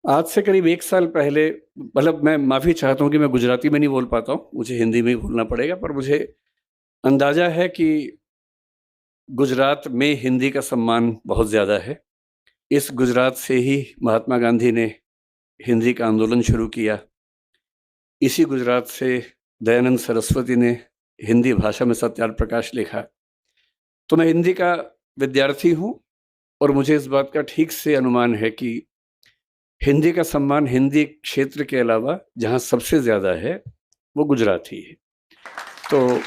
आज से करीब 1 साल पहले, मतलब मैं माफ़ी चाहता हूँ कि मैं गुजराती में नहीं बोल पाता हूँ, मुझे हिंदी में ही बोलना पड़ेगा, पर मुझे अंदाज़ा है कि गुजरात में हिंदी का सम्मान बहुत ज़्यादा है। इस गुजरात से ही महात्मा गांधी ने हिंदी का आंदोलन शुरू किया। इसी गुजरात से दयानंद सरस्वती ने हिंदी भाषा में सत्याग्रह प्रकाश लिखा। तो मैं हिंदी का विद्यार्थी हूँ और मुझे इस बात का ठीक से अनुमान है कि हिंदी का सम्मान हिंदी क्षेत्र के अलावा जहाँ सबसे ज़्यादा है, वो गुजरात ही है। तो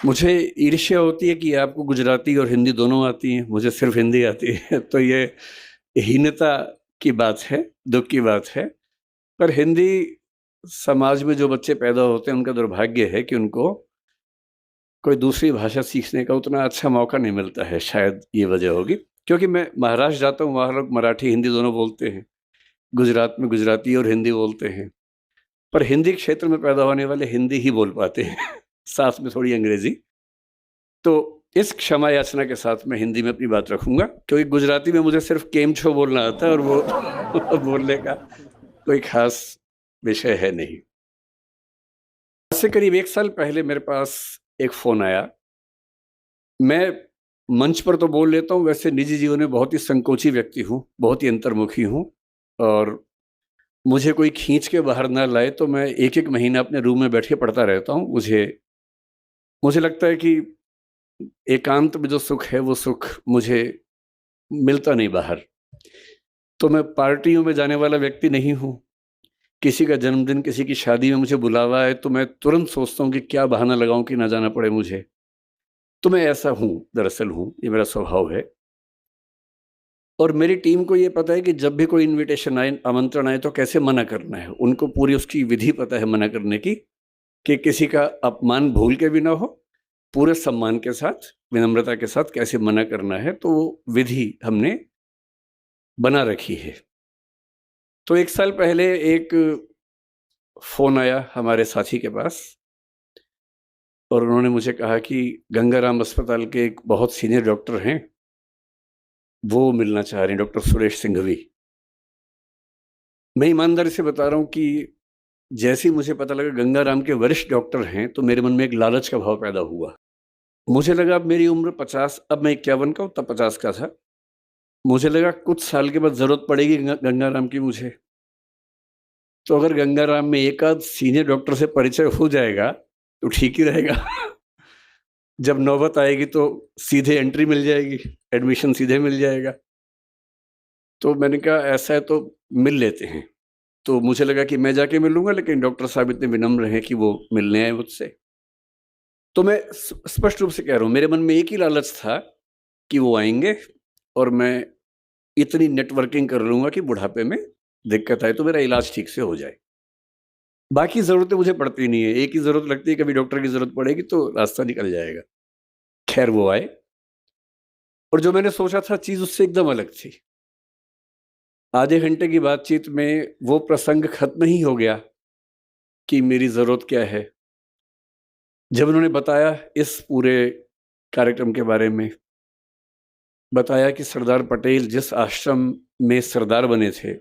मुझे ईर्ष्या होती है कि आपको गुजराती और हिंदी दोनों आती हैं, मुझे सिर्फ हिंदी आती है। तो ये हीनता की बात है, दुःख की बात है। पर हिंदी समाज में जो बच्चे पैदा होते हैं, उनका दुर्भाग्य है कि उनको कोई दूसरी भाषा सीखने का उतना अच्छा मौका नहीं मिलता है, शायद ये वजह होगी। क्योंकि मैं महाराष्ट्र जाता हूँ, वहाँ लोग मराठी, हिंदी दोनों बोलते हैं। गुजरात में गुजराती और हिंदी बोलते हैं। पर हिंदी क्षेत्र में पैदा होने वाले हिंदी ही बोल पाते हैं, साथ में थोड़ी अंग्रेज़ी। तो इस क्षमा याचना के साथ मैं हिंदी में अपनी बात रखूँगा, क्योंकि गुजराती में मुझे सिर्फ केम छो बोलना आता है और वो बोलने का कोई ख़ास विषय है नहीं। आज से करीब 1 साल पहले मेरे पास एक फ़ोन आया। मैं मंच पर तो बोल लेता हूँ, वैसे निजी जीवन में बहुत ही संकोची व्यक्ति हूँ, बहुत ही अंतर्मुखी हूँ और मुझे कोई खींच के बाहर ना लाए तो मैं 1-1 महीना अपने रूम में बैठ के पढ़ता रहता हूँ। मुझे लगता है कि एकांत में जो सुख है, वो सुख मुझे मिलता नहीं बाहर। तो मैं पार्टियों में जाने वाला व्यक्ति नहीं हूँ। किसी का जन्मदिन, किसी की शादी में मुझे बुलावा है, तो मैं तुरंत सोचता हूँ कि क्या बहाना लगाऊँ कि ना जाना पड़े मुझे। तो मैं ऐसा हूँ, दरअसल हूँ, ये मेरा स्वभाव है। और मेरी टीम को ये पता है कि जब भी कोई इन्विटेशन आए, आमंत्रण आए, तो कैसे मना करना है। उनको पूरी उसकी विधि पता है मना करने की, कि किसी का अपमान भूल के भी ना हो, पूरे सम्मान के साथ, विनम्रता के साथ कैसे मना करना है, तो वो विधि हमने बना रखी है। तो 1 साल पहले एक फ़ोन आया हमारे साथी के पास और उन्होंने मुझे कहा कि गंगाराम अस्पताल के एक बहुत सीनियर डॉक्टर हैं, वो मिलना चाह रहे हैं, डॉक्टर सुरेश सिंघवी। मैं ईमानदारी से बता रहा हूँ कि जैसे ही मुझे पता लगा गंगाराम के वरिष्ठ डॉक्टर हैं, तो मेरे मन में एक लालच का भाव पैदा हुआ। मुझे लगा अब मेरी उम्र 50, अब मैं 51 का हूँ, तब 50 का था। मुझे लगा कुछ साल के बाद ज़रूरत पड़ेगी गंगाराम की मुझे। तो अगर गंगाराम में एक आध सीनियर डॉक्टर से परिचय हो जाएगा, तो ठीक ही रहेगा। जब नौबत आएगी तो सीधे एंट्री मिल जाएगी, एडमिशन सीधे मिल जाएगा। तो मैंने कहा ऐसा है तो मिल लेते हैं। तो मुझे लगा कि मैं जाके मिलूँगा, लेकिन डॉक्टर साहब इतने विनम्र हैं कि वो मिलने आए मुझसे। तो मैं स्पष्ट रूप से कह रहा हूँ, मेरे मन में एक ही लालच था कि वो आएँगे और मैं इतनी नेटवर्किंग कर लूँगा कि बुढ़ापे में दिक्कत आए तो मेरा इलाज ठीक से हो जाए। बाकी ज़रूरतें मुझे पड़ती नहीं है, एक ही ज़रूरत लगती है, कभी डॉक्टर की ज़रूरत पड़ेगी तो रास्ता निकल जाएगा। ख़ैर वो आए और जो मैंने सोचा था चीज़ उससे एकदम अलग थी। आधे घंटे की बातचीत में वो प्रसंग खत्म ही हो गया कि मेरी ज़रूरत क्या है। जब उन्होंने बताया इस पूरे कार्यक्रम के बारे में, बताया कि सरदार पटेल जिस आश्रम में सरदार बने थे,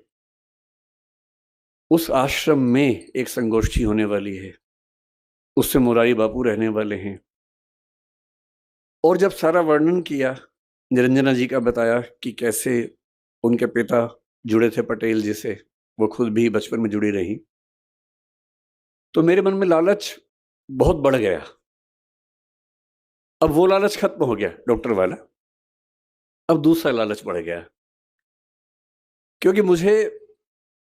उस आश्रम में एक संगोष्ठी होने वाली है, उसमें मोरारी बापू रहने वाले हैं। और जब सारा वर्णन किया, निरंजना जी का बताया कि कैसे उनके पिता जुड़े थे पटेल जी से, वो खुद भी बचपन में जुड़ी रहीं। तो मेरे मन में लालच बहुत बढ़ गया। अब वो लालच खत्म हो गया डॉक्टर वाला, अब दूसरा लालच बढ़ गया। क्योंकि मुझे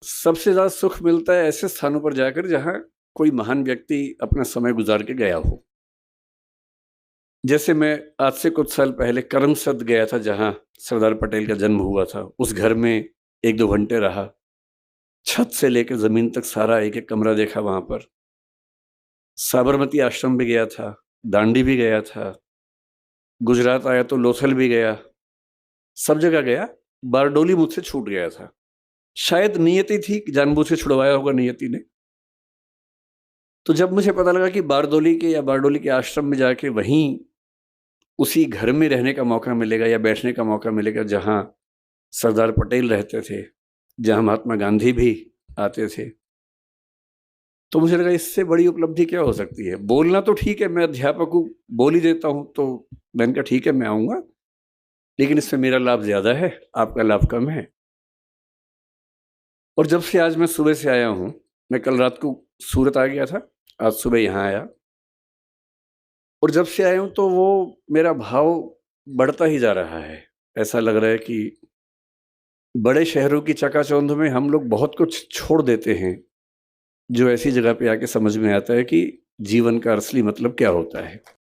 सबसे ज़्यादा सुख मिलता है ऐसे स्थानों पर जाकर जहाँ कोई महान व्यक्ति अपना समय गुज़ार के गया हो। जैसे मैं आज से कुछ साल पहले करमसद गया था, जहाँ सरदार पटेल का जन्म हुआ था। उस घर में 1-2 घंटे रहा। छत से लेकर ज़मीन तक सारा एक-एक कमरा देखा वहाँ पर। साबरमती आश्रम भी गया था, दांडी भी गया था, गुजरात आया तो लोथल भी गया, सब जगह गया। बारडोली मुझसे छूट गया था। शायद नियति थी कि जानबूझ के छुड़वाया होगा नियति ने। तो जब मुझे पता लगा कि बारडोली के आश्रम में जाके वहीं उसी घर में रहने का मौका मिलेगा या बैठने का मौका मिलेगा जहाँ सरदार पटेल रहते थे, जहाँ महात्मा गांधी भी आते थे। तो मुझे लगा इससे बड़ी उपलब्धि क्या हो सकती है? बोलना तो ठीक है, मैं अध्यापक हूँ, बोल ही देता हूँ, तो मैंने कहा ठीक है मैं आऊँगा, लेकिन इसमें मेरा लाभ ज़्यादा है, आपका लाभ कम है। और जब से आज मैं सुबह से आया हूँ, मैं कल रात को सूरत आ गया था, आज सुबह यहाँ आया और जब से आया हूँ तो वो मेरा भाव बढ़ता ही जा रहा है। ऐसा लग रहा है कि बड़े शहरों की चकाचौंध में हम लोग बहुत कुछ छोड़ देते हैं, जो ऐसी जगह पे आके समझ में आता है कि जीवन का असली मतलब क्या होता है।